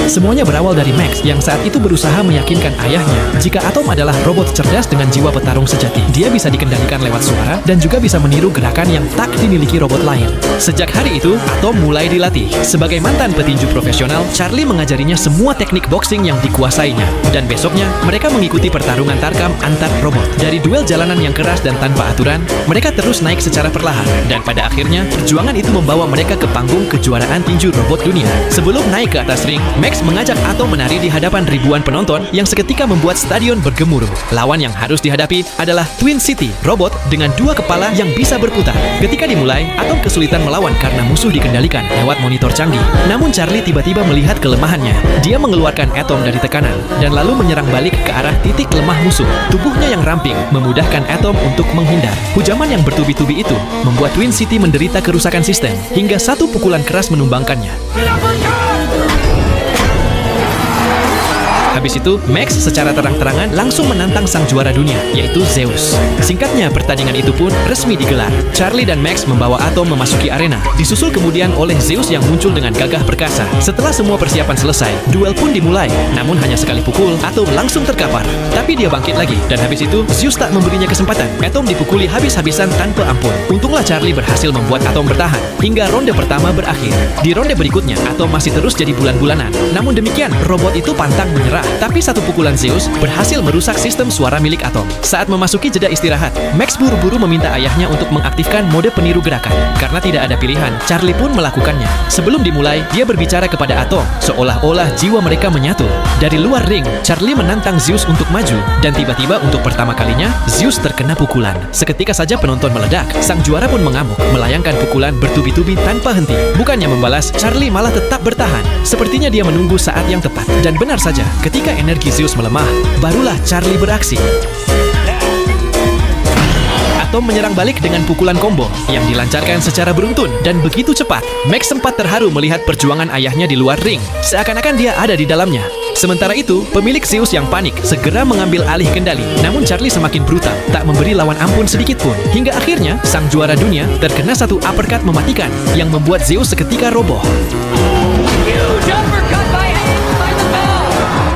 Semuanya berawal dari Max yang saat itu berusaha meyakinkan ayahnya jika Atom adalah robot cerdas dengan jiwa petarung sejati. Dia bisa dikendalikan lewat suara dan juga bisa meniru gerakan yang tak dimiliki robot lain. Sejak hari itu, Atom mulai dilatih. Sebagai mantan petinju profesional, Charlie mengajarinya semua teknik boxing yang dikuasainya. Dan besoknya, mereka mengikuti pertarungan tarkam antar robot. Dari duel jalanan yang keras dan tanpa aturan, mereka terus naik secara perlahan. Dan pada akhirnya, perjuangan itu membawa mereka ke panggung kejuaraan tinju robot dunia. Sebelum naik ke atas ring, Max mengajak Atom menari di hadapan ribuan penonton yang seketika membuat stadion bergemuruh. Lawan yang harus dihadapi adalah Twin City, robot dengan dua kepala yang bisa berputar. Ketika dimulai, Atom kesulitan melawan karena musuh dikendalikan lewat monitor canggih. Namun Charlie tiba-tiba melihat kelemahannya. Dia mengeluarkan Atom dari tekanan dan lalu menyerang balik ke arah titik lemah musuh. Tubuhnya yang ramping memudahkan Atom untuk menghindar. Hujaman yang bertubi-tubi itu membuat Twin City menderita kerusakan sistem hingga satu pukulan keras menumbangkannya. Habis itu, Max secara terang-terangan langsung menantang sang juara dunia, yaitu Zeus. Singkatnya, pertandingan itu pun resmi digelar. Charlie dan Max membawa Atom memasuki arena, disusul kemudian oleh Zeus yang muncul dengan gagah perkasa. Setelah semua persiapan selesai, duel pun dimulai. Namun hanya sekali pukul, Atom langsung terkapar. Tapi dia bangkit lagi, dan habis itu, Zeus tak memberinya kesempatan. Atom dipukuli habis-habisan tanpa ampun. Untunglah Charlie berhasil membuat Atom bertahan, hingga ronde pertama berakhir. Di ronde berikutnya, Atom masih terus jadi bulan-bulanan. Namun demikian, robot itu pantang menyerah. Tapi satu pukulan Zeus berhasil merusak sistem suara milik Atom. Saat memasuki jeda istirahat, Max buru-buru meminta ayahnya untuk mengaktifkan mode peniru gerakan. Karena tidak ada pilihan, Charlie pun melakukannya. Sebelum dimulai, dia berbicara kepada Atom, seolah-olah jiwa mereka menyatu. Dari luar ring, Charlie menantang Zeus untuk maju, dan tiba-tiba untuk pertama kalinya, Zeus terkena pukulan. Seketika saja penonton meledak, sang juara pun mengamuk, melayangkan pukulan bertubi-tubi tanpa henti. Bukannya membalas, Charlie malah tetap bertahan. Sepertinya dia menunggu saat yang tepat. Dan benar saja, ketika energi Zeus melemah, barulah Charlie beraksi. Atom menyerang balik dengan pukulan combo yang dilancarkan secara beruntun dan begitu cepat. Max sempat terharu melihat perjuangan ayahnya di luar ring, seakan-akan dia ada di dalamnya. Sementara itu, pemilik Zeus yang panik segera mengambil alih kendali. Namun Charlie semakin brutal, tak memberi lawan ampun sedikit pun. Hingga akhirnya, sang juara dunia terkena satu uppercut mematikan yang membuat Zeus seketika roboh.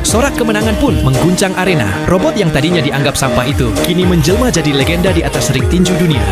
Sorak kemenangan pun mengguncang arena. Robot yang tadinya dianggap sampah itu kini menjelma jadi legenda di atas ring tinju dunia.